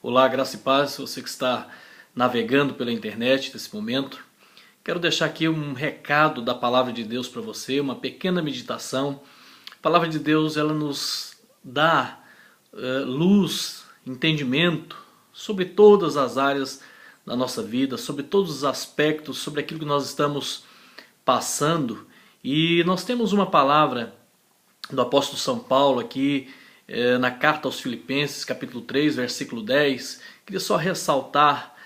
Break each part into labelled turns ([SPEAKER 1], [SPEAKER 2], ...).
[SPEAKER 1] Olá, graça e paz, você que está navegando pela internet nesse momento. Quero deixar aqui um recado da Palavra de Deus para você, uma pequena meditação. A Palavra de Deus, ela nos dá luz, entendimento sobre todas as áreas da nossa vida, sobre todos os aspectos, sobre aquilo que nós estamos passando. E nós temos uma palavra do apóstolo São Paulo aqui na carta aos Filipenses, capítulo 3, versículo 10. Queria só ressaltar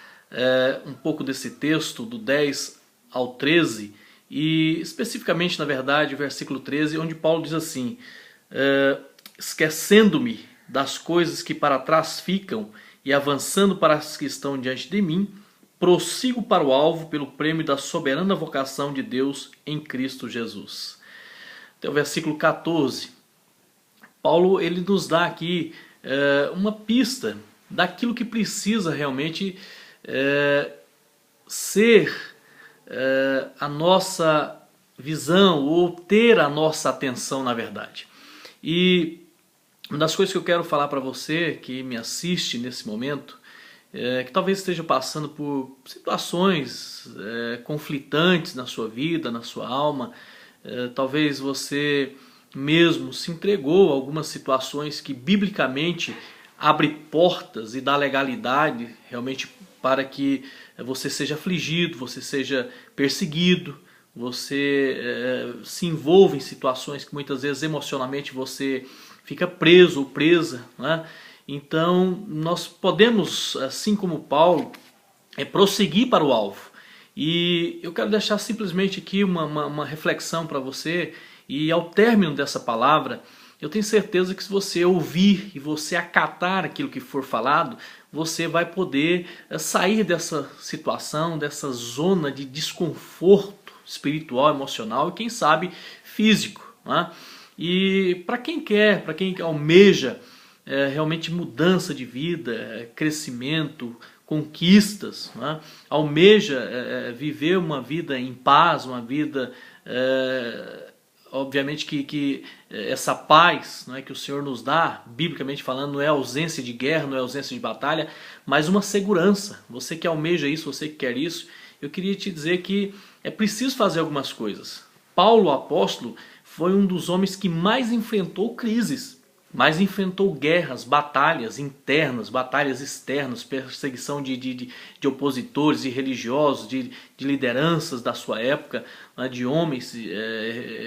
[SPEAKER 1] um pouco desse texto, do 10 ao 13, e especificamente, na verdade, o versículo 13, onde Paulo diz assim: esquecendo-me das coisas que para trás ficam e avançando para as que estão diante de mim, prossigo para o alvo pelo prêmio da soberana vocação de Deus em Cristo Jesus. Até o versículo 14, Paulo ele nos dá aqui uma pista daquilo que precisa realmente ser a nossa visão ou ter a nossa atenção, na verdade. E uma das coisas que eu quero falar para você que me assiste nesse momento, que talvez esteja passando por situações conflitantes na sua vida, na sua alma, talvez você mesmo se entregou a algumas situações que biblicamente abre portas e dá legalidade realmente para que você seja afligido, você seja perseguido, você se envolva em situações que muitas vezes emocionalmente você fica preso ou presa, né? Então nós podemos, assim como Paulo, prosseguir para o alvo. E eu quero deixar simplesmente aqui uma reflexão para você, e ao término dessa palavra, eu tenho certeza que se você ouvir e você acatar aquilo que for falado, você vai poder sair dessa situação, dessa zona de desconforto espiritual, emocional e quem sabe físico, né? E para quem quer, para quem almeja realmente mudança de vida, crescimento, conquistas, né? Almeja viver uma vida em paz, uma vida obviamente que essa paz, não é, que o Senhor nos dá, biblicamente falando, não é ausência de guerra, não é ausência de batalha, mas uma segurança. Você que almeja isso, você que quer isso, eu queria te dizer que é preciso fazer algumas coisas. Paulo, o apóstolo, foi um dos homens que mais enfrentou crises, mais enfrentou guerras, batalhas internas, batalhas externas, perseguição de opositores, de religiosos, de lideranças da sua época, né, de homens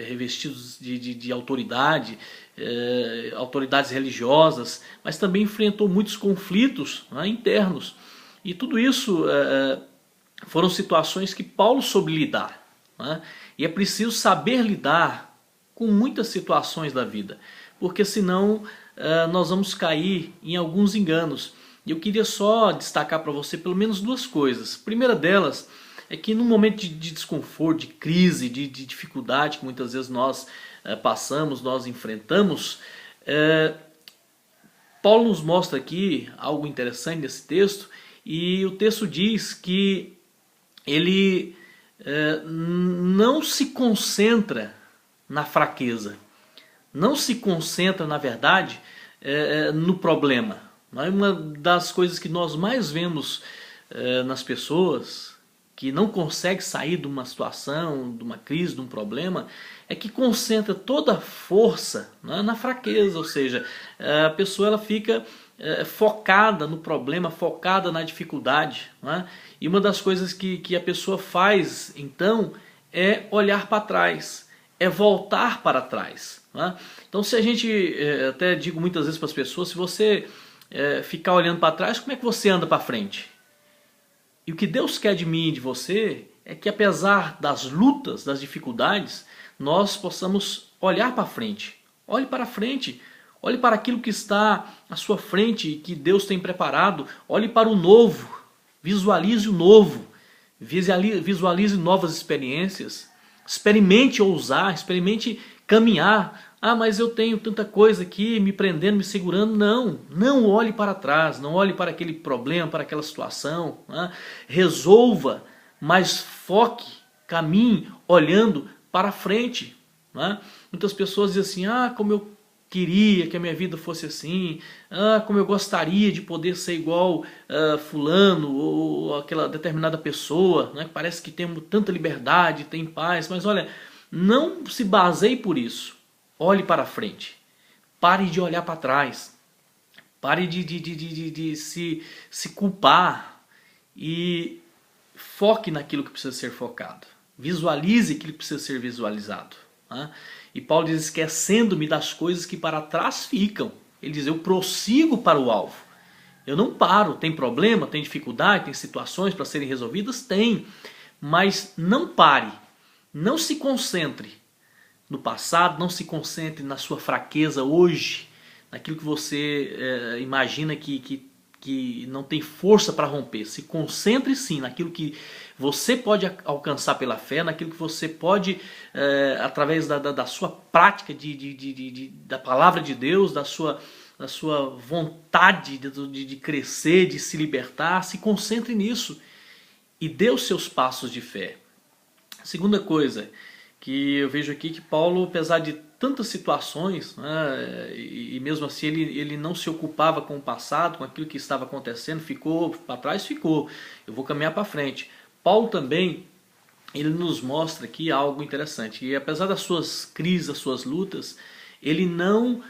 [SPEAKER 1] revestidos de autoridade, autoridades religiosas, mas também enfrentou muitos conflitos, né, internos. E tudo isso foram situações que Paulo soube lidar, né? E é preciso saber lidar com muitas situações da vida, porque senão nós vamos cair em alguns enganos. E eu queria só destacar para você pelo menos duas coisas. A primeira delas é que num momento de desconforto, de crise, de dificuldade que muitas vezes nós passamos, nós enfrentamos, Paulo nos mostra aqui algo interessante nesse texto, e o texto diz que ele não se concentra na fraqueza, não se concentra, na verdade, no problema. Uma das coisas que nós mais vemos nas pessoas que não conseguem sair de uma situação, de uma crise, de um problema, é que concentra toda a força, né, na fraqueza, ou seja, a pessoa ela fica focada no problema, focada na dificuldade, né? E uma das coisas que a pessoa faz, então, é olhar para trás, é voltar para trás, né? Então, se a gente, até digo muitas vezes para as pessoas, se você ficar olhando para trás, como é que você anda para frente? E o que Deus quer de mim e de você é que, apesar das lutas, das dificuldades, nós possamos olhar para frente. Olhe para frente, olhe para aquilo que está à sua frente e que Deus tem preparado. Olhe para o novo, visualize o novo, visualize novas experiências. Experimente ousar, experimente caminhar. Ah, mas eu tenho tanta coisa aqui me prendendo, me segurando. Não, não olhe para trás, não olhe para aquele problema, para aquela situação, né? Resolva, mas foque, caminhe olhando para frente, né? Muitas pessoas dizem assim: ah, como eu queria que a minha vida fosse assim, como eu gostaria de poder ser igual fulano ou aquela determinada pessoa, né, que parece que tem tanta liberdade, tem paz, mas olha, não se baseie por isso. Olhe para frente, pare de olhar para trás, pare de se culpar e foque naquilo que precisa ser focado. Visualize aquilo que precisa ser visualizado. Né? E Paulo diz, esquecendo-me das coisas que para trás ficam. Ele diz, eu prossigo para o alvo. Eu não paro. Tem problema, tem dificuldade, tem situações para serem resolvidas? Tem. Mas não pare. Não se concentre no passado, não se concentre na sua fraqueza hoje, naquilo que você imagina que não tem força para romper. Se concentre sim naquilo que você pode alcançar pela fé, naquilo que você pode, através da sua prática da palavra de Deus, da sua vontade de crescer, de se libertar. Se concentre nisso e dê os seus passos de fé. A segunda coisa que eu vejo aqui, que Paulo, apesar de tantas situações, né, e mesmo assim ele não se ocupava com o passado, com aquilo que estava acontecendo, ficou para trás, ficou, eu vou caminhar para frente. Paulo também, ele nos mostra aqui algo interessante, e apesar das suas crises, das suas lutas, ele não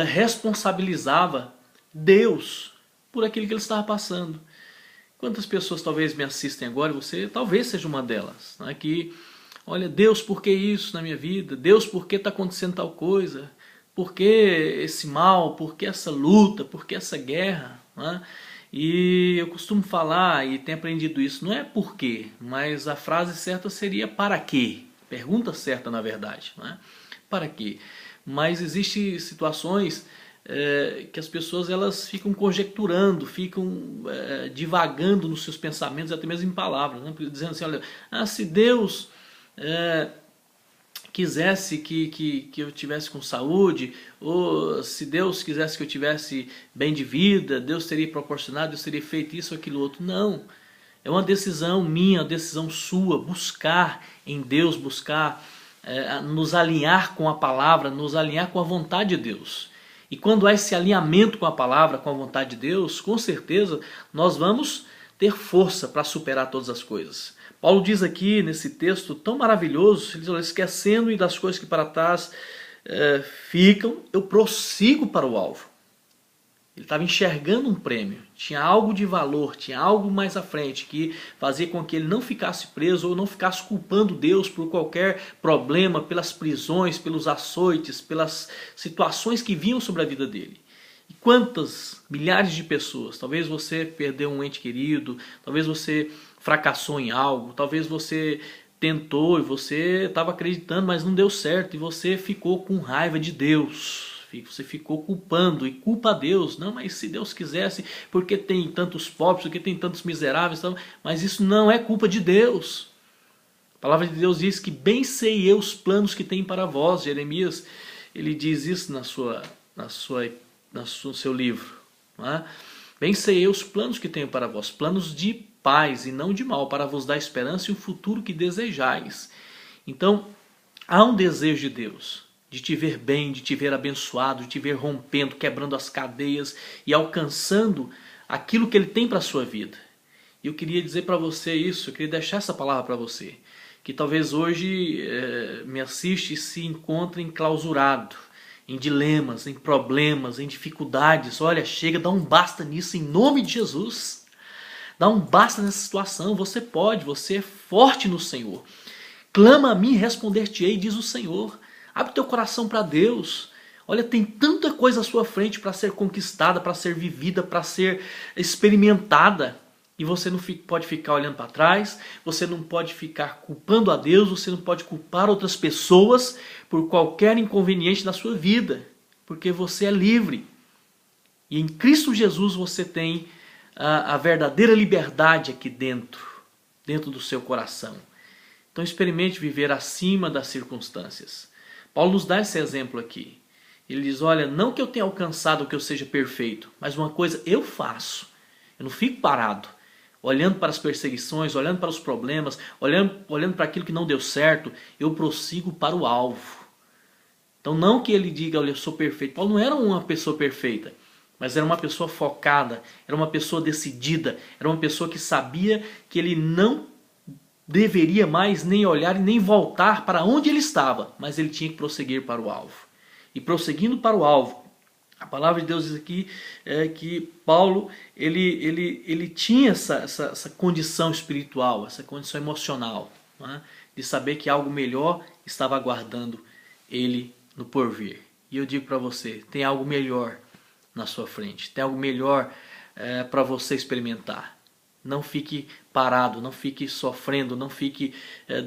[SPEAKER 1] responsabilizava Deus por aquilo que ele estava passando. Quantas pessoas talvez me assistem agora, e você talvez seja uma delas, né, que olha, Deus, por que isso na minha vida? Deus, por que está acontecendo tal coisa? Por que esse mal? Por que essa luta? Por que essa guerra? Né? E eu costumo falar, e tenho aprendido isso, não é por quê, mas a frase certa seria para quê? Pergunta certa, na verdade. Né? Para quê? Mas existem situações que as pessoas elas ficam conjecturando, ficam divagando nos seus pensamentos, até mesmo em palavras, né? Dizendo assim, olha, se Deus quisesse que eu tivesse com saúde, ou se Deus quisesse que eu tivesse bem de vida, Deus teria proporcionado, Deus teria feito isso ou aquilo outro. Não, é uma decisão minha, uma decisão sua, buscar em Deus, buscar nos alinhar com a palavra, nos alinhar com a vontade de Deus. E quando há esse alinhamento com a palavra, com a vontade de Deus, com certeza nós vamos ter força para superar todas as coisas. Paulo diz aqui nesse texto tão maravilhoso, ele diz, olha, esquecendo-me das coisas que para trás ficam, eu prossigo para o alvo. Ele estava enxergando um prêmio, tinha algo de valor, tinha algo mais à frente que fazia com que ele não ficasse preso ou não ficasse culpando Deus por qualquer problema, pelas prisões, pelos açoites, pelas situações que vinham sobre a vida dele. E quantas milhares de pessoas, talvez você perdeu um ente querido, talvez você fracassou em algo, talvez você tentou e você estava acreditando, mas não deu certo e você ficou com raiva de Deus. Você ficou culpando e culpa a Deus. Não, mas se Deus quisesse, porque tem tantos pobres, porque tem tantos miseráveis, mas isso não é culpa de Deus. A palavra de Deus diz que bem sei eu os planos que tem para vós. Jeremias, ele diz isso no seu livro. Não é? Bem sei eu os planos que tenho para vós, planos de paz e não de mal, para vos dar esperança e um futuro que desejais. Então, há um desejo de Deus de te ver bem, de te ver abençoado, de te ver rompendo, quebrando as cadeias e alcançando aquilo que Ele tem para a sua vida. E eu queria dizer para você isso, eu queria deixar essa palavra para você, que talvez hoje me assiste e se encontre enclausurado, em dilemas, em problemas, em dificuldades. Olha, chega, dá um basta nisso em nome de Jesus. Dá um basta nessa situação, você pode, você é forte no Senhor. Clama a mim e responder-te-ei, diz o Senhor. Abre teu coração para Deus. Olha, tem tanta coisa à sua frente para ser conquistada, para ser vivida, para ser experimentada. E você não pode ficar olhando para trás, você não pode ficar culpando a Deus, você não pode culpar outras pessoas por qualquer inconveniente na sua vida. Porque você é livre. E em Cristo Jesus você tem a verdadeira liberdade aqui dentro do seu coração. Então experimente viver acima das circunstâncias. Paulo nos dá esse exemplo aqui. Ele diz, olha, não que eu tenha alcançado que eu seja perfeito, mas uma coisa eu faço. Eu não fico parado, olhando para as perseguições, olhando para os problemas, olhando para aquilo que não deu certo, eu prossigo para o alvo. Então não que ele diga, olha, eu sou perfeito. Paulo não era uma pessoa perfeita, mas era uma pessoa focada, era uma pessoa decidida, era uma pessoa que sabia que ele não deveria mais nem olhar e nem voltar para onde ele estava, mas ele tinha que prosseguir para o alvo. E prosseguindo para o alvo, a palavra de Deus diz aqui que Paulo ele tinha essa condição espiritual, essa condição emocional, né, de saber que algo melhor estava aguardando ele no porvir. E eu digo para você, tem algo melhor na sua frente, tem algo melhor para você experimentar. Não fique parado, não fique sofrendo, não fique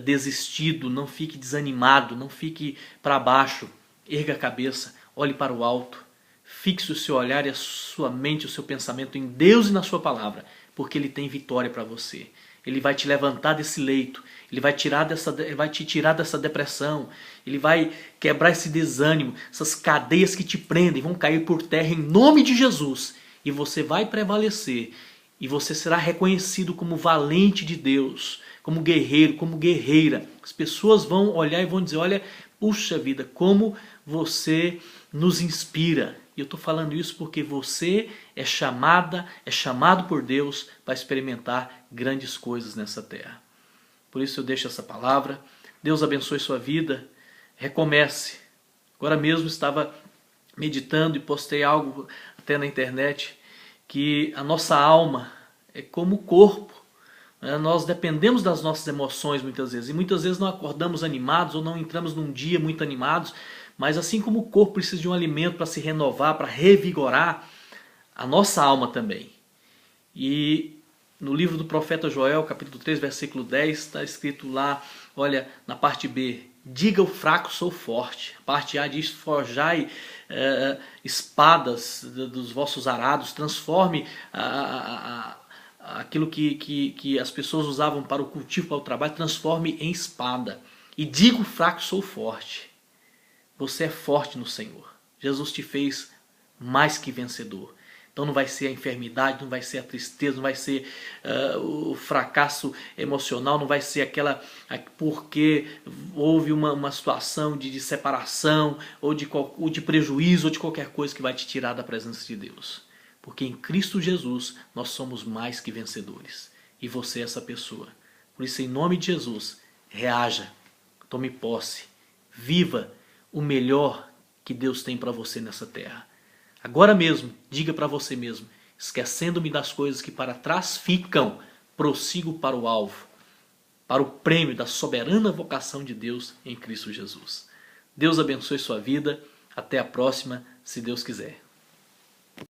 [SPEAKER 1] desistido, não fique desanimado, não fique para baixo. Erga a cabeça, olhe para o alto, fixe o seu olhar e a sua mente, o seu pensamento em Deus e na sua palavra, porque Ele tem vitória para você. Ele vai te levantar desse leito, Ele vai te tirar dessa depressão, Ele vai quebrar esse desânimo, essas cadeias que te prendem vão cair por terra em nome de Jesus, e você vai prevalecer. E você será reconhecido como valente de Deus, como guerreiro, como guerreira. As pessoas vão olhar e vão dizer, olha, puxa vida, como você nos inspira. E eu estou falando isso porque você é chamado por Deus para experimentar grandes coisas nessa terra. Por isso eu deixo essa palavra. Deus abençoe sua vida. Recomece. Agora mesmo estava meditando e postei algo até na internet, que a nossa alma é como o corpo. Nós dependemos das nossas emoções muitas vezes. E muitas vezes não acordamos animados ou não entramos num dia muito animados. Mas assim como o corpo precisa de um alimento para se renovar, para revigorar, a nossa alma também. E no livro do profeta Joel, capítulo 3, versículo 10, está escrito lá, olha, na parte B, diga o fraco sou forte. A parte A diz, forjai espadas dos vossos arados, transforme aquilo que as pessoas usavam para o cultivo, para o trabalho, transforme em espada. E diga o fraco sou forte. Você é forte no Senhor. Jesus te fez mais que vencedor. Então não vai ser a enfermidade, não vai ser a tristeza, não vai ser o fracasso emocional, não vai ser aquela porque houve uma situação de separação ou de prejuízo ou de qualquer coisa que vai te tirar da presença de Deus. Porque em Cristo Jesus nós somos mais que vencedores. E você é essa pessoa. Por isso, em nome de Jesus, reaja, tome posse, viva o melhor que Deus tem para você nessa terra. Agora mesmo, diga para você mesmo, esquecendo-me das coisas que para trás ficam, prossigo para o alvo, para o prêmio da soberana vocação de Deus em Cristo Jesus. Deus abençoe sua vida, até a próxima, se Deus quiser.